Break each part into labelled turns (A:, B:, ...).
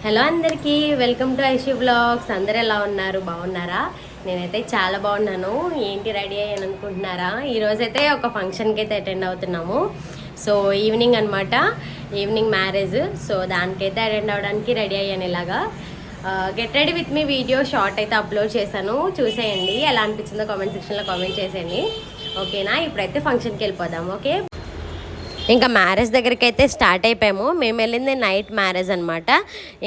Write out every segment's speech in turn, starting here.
A: Hello అందరికీ welcome to Aishi vlogs. అందరు ఎలా ఉన్నారు? బాగున్నారా? నేనైతే చాలా బాగున్నాను. ఏంటి రెడీ అయ్యాను అనుకుంటున్నారా? ఈరోజైతే ఒక ఫంక్షన్కి అయితే అటెండ్ అవుతున్నాము. సో ఈవినింగ్ అనమాట, ఈవినింగ్ మ్యారేజ్. సో దానికైతే అటెండ్ అవ్వడానికి రెడీ అయ్యాను. ఇలాగా get ready with me video short అయితే అప్లోడ్ చేశాను, చూసేయండి. ఎలా అనిపించిందో కామెంట్ సెక్షన్లో కామెంట్ చేసేయండి, ఓకేనా? ఇప్పుడైతే ఫంక్షన్కి వెళ్ళిపోదాం. ఓకే, ఇంకా మ్యారేజ్ దగ్గరికి అయితే స్టార్ట్ అయిపోయాము. మేము వెళ్ళింది నైట్ మ్యారేజ్ అనమాట.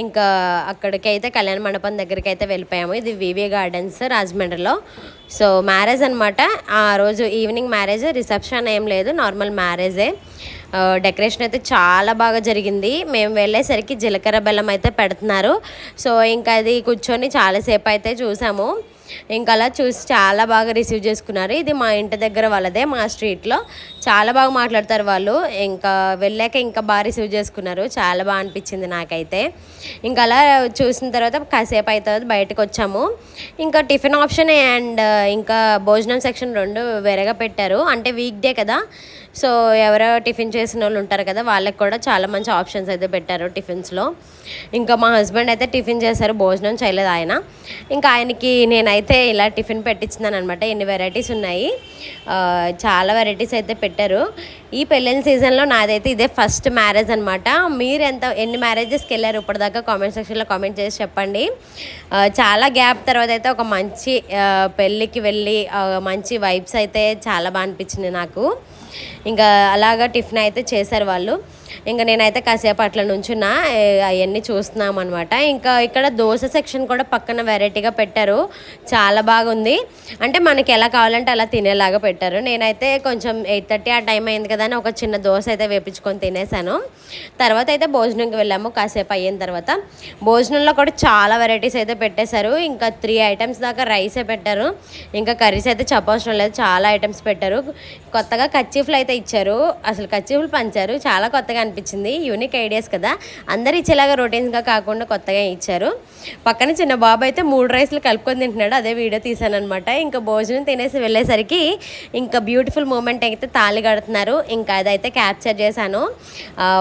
A: ఇంకా అక్కడికైతే కళ్యాణ మండపం దగ్గరికి అయితే వెళ్ళిపోయాము. ఇది వివి గార్డెన్స్ రాజమండ్రిలో. సో మ్యారేజ్ అనమాట. ఆ రోజు ఈవినింగ్ మ్యారేజ్, రిసెప్షన్ ఏం లేదు, నార్మల్ మ్యారేజే. డెకరేషన్ అయితే చాలా బాగా జరిగింది. మేము వెళ్ళేసరికి జీలకర్ర బెల్లం అయితే పెడుతున్నారు. సో ఇంకా అది కూర్చొని చాలాసేపు అయితే చూసాము. ఇంకా అలా చూసి చాలా బాగా రిసీవ్ చేసుకున్నారు. ఇది మా ఇంటి దగ్గర వాళ్ళదే, మా స్ట్రీట్లో. చాలా బాగా మాట్లాడతారు వాళ్ళు. ఇంకా వెళ్ళాక ఇంకా బాగా రిసీవ్ చేసుకున్నారు. చాలా బాగా అనిపించింది నాకైతే. ఇంకా అలా చూసిన తర్వాత కాసేపు అవుతుంది బయటకు వచ్చాము. ఇంకా టిఫిన్ ఆప్షన్ అండ్ ఇంకా భోజనం సెక్షన్ రెండు వేరేగా పెట్టారు. అంటే వీక్ డే కదా, సో ఎవరో టిఫిన్ చేసిన వాళ్ళు ఉంటారు కదా, వాళ్ళకి కూడా చాలా మంచి ఆప్షన్స్ అయితే పెట్టారు టిఫిన్స్లో. ఇంకా మా హస్బెండ్ అయితే టిఫిన్ చేశారు, భోజనం చేయలేదు ఆయన. ఇంకా ఆయనకి నేనైతే ఇలా టిఫిన్ పెట్టించున్నాను అనమాట. ఎన్ని వెరైటీస్ ఉన్నాయి, చాలా వెరైటీస్ అయితే పెట్టారు. ఈ పెళ్ళిన సీజన్లో నాదైతే ఇదే ఫస్ట్ మ్యారేజ్ అనమాట. మీరు ఎన్ని మ్యారేజెస్కి వెళ్ళారు ఇప్పటిదాకా? కామెంట్ సెక్షన్లో కామెంట్ చేసి చెప్పండి. చాలా గ్యాప్ తర్వాత అయితే ఒక మంచి పెళ్ళికి వెళ్ళి మంచి వైబ్స్ అయితే చాలా బాగా అనిపించింది నాకు. ఇంకా అలాగా టిఫిన్ అయితే చేశారు వాళ్ళు. ఇంకా నేనైతే కాసేపు అట్లా నుంచున్నా, అవన్నీ చూస్తున్నాం అనమాట. ఇంకా ఇక్కడ దోశ సెక్షన్ కూడా పక్కన వెరైటీగా పెట్టారు, చాలా బాగుంది. అంటే మనకి ఎలా కావాలంటే అలా తినేలాగా పెట్టారు. నేనైతే కొంచెం 8:30 ఆ టైం అయింది కదా అని ఒక చిన్న దోశ అయితే వేపించుకొని తినేసాను. తర్వాత అయితే భోజనంకి వెళ్ళాము. కాసేపు అయిన తర్వాత భోజనంలో కూడా చాలా వెరైటీస్ అయితే పెట్టేశారు. ఇంకా 3 ఐటమ్స్ దాకా రైసే పెట్టారు. ఇంకా కర్రీస్ అయితే చెప్పవసరం లేదు, చాలా ఐటమ్స్ పెట్టారు. కొత్తగా కచ్చీఫ్లు అయితే ఇచ్చారు, అసలు కచ్చీఫ్లు పంచారు. చాలా కొత్తగా అనిపించింది, యూనిక్ ఐడియాస్ కదా. అందరు ఇచ్చేలాగా రొటీన్స్గా కాకుండా కొత్తగా ఇచ్చారు. పక్కన చిన్న బాబు అయితే 3 రైస్లు కలుపుకొని తింటున్నాడు, అదే వీడియో తీసాను అనమాట. ఇంకా భోజనం తినేసి వెళ్ళేసరికి ఇంకా బ్యూటిఫుల్ మూమెంట్ అయితే తాళి కడుతున్నారు. ఇంకా అదైతే క్యాప్చర్ చేశాను.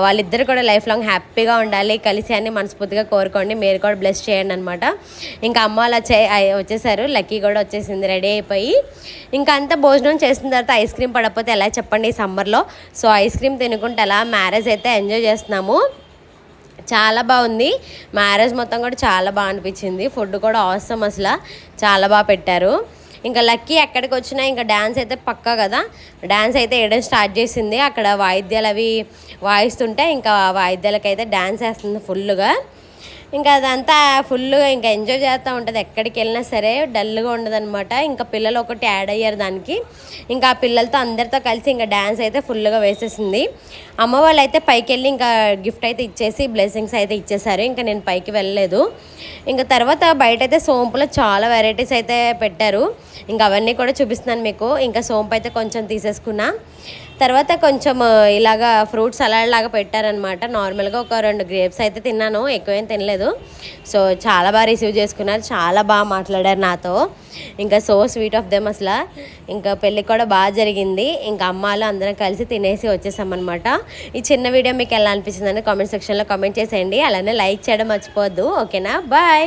A: వాళ్ళిద్దరు కూడా లైఫ్ లాంగ్ హ్యాపీగా ఉండాలి కలిసి అని మనస్ఫూర్తిగా కోరుకోండి. మీరు కూడా బ్లెస్ చేయండి అనమాట. ఇంకా అమ్మ అలా వచ్చేసారు, లక్కీ కూడా వచ్చేసింది రెడీ అయిపోయి. ఇంకా అంతా భోజనం చేసిన తర్వాత ఐస్ క్రీమ్ పడకపోతే ఎలా చెప్పండి ఈ సమ్మర్లో. సో ఐస్ క్రీమ్ తినుకుంటే అలా మ్యారేజ్ అయితే ఎంజాయ్ చేస్తున్నాము. చాలా బాగుంది మ్యారేజ్ మొత్తం కూడా, చాలా బాగా అనిపించింది. ఫుడ్ కూడా ఆసమ్, అసలు చాలా బాగా పెట్టారు. ఇంకా లక్కీ ఎక్కడికి వచ్చినా ఇంకా డ్యాన్స్ అయితే పక్కా కదా. డ్యాన్స్ అయితే వేయడం స్టార్ట్ చేసింది. అక్కడ వాయిద్యాలు అవి వాయిస్తుంటే ఇంకా వాయిద్యాలకైతే డ్యాన్స్ వేస్తుంది ఫుల్గా. ఇంకా అదంతా ఫుల్గా ఇంకా ఎంజాయ్ చేస్తూ ఉంటుంది. ఎక్కడికి వెళ్ళినా సరే డల్గా ఉండదు అనమాట. ఇంకా పిల్లలు ఒకటి యాడ్ అయ్యారు దానికి. ఇంకా ఆ పిల్లలతో అందరితో కలిసి ఇంకా డ్యాన్స్ అయితే ఫుల్గా వేసేసింది. అమ్మ వాళ్ళు అయితే పైకి వెళ్ళి ఇంకా గిఫ్ట్ అయితే ఇచ్చేసి బ్లెస్సింగ్స్ అయితే ఇచ్చేసారు. ఇంకా నేను పైకి వెళ్ళలేదు. ఇంకా తర్వాత బయట అయితే సోంపులో చాలా వెరైటీస్ అయితే పెట్టారు. ఇంకా అవన్నీ కూడా చూపిస్తున్నాను మీకు. ఇంకా సోంపు అయితే కొంచెం తీసేసుకున్నా. తర్వాత కొంచెం ఇలాగా ఫ్రూట్ సలాడ్ లాగా పెట్టారనమాట. నార్మల్గా ఒక 2 గ్రేప్స్ అయితే తిన్నాను, ఎక్కువేం తినలేదు. సో చాలా బాగా రిసీవ్ చేసుకున్నారు, చాలా బాగా మాట్లాడారు నాతో. ఇంకా సో స్వీట్ ఆఫ్ దెమ్ అసలు. ఇంకా పెళ్ళి కూడా బాగా జరిగింది. ఇంకా అమ్మాలు అందరం కలిసి తినేసి వచ్చేసామన్నమాట. ఈ చిన్న వీడియో మీకు ఎలా అనిపించిందని కామెంట్ సెక్షన్లో కామెంట్ చేసేయండి. అలానే లైక్ చేయడం మర్చిపోవద్దు, ఓకేనా? బాయ్.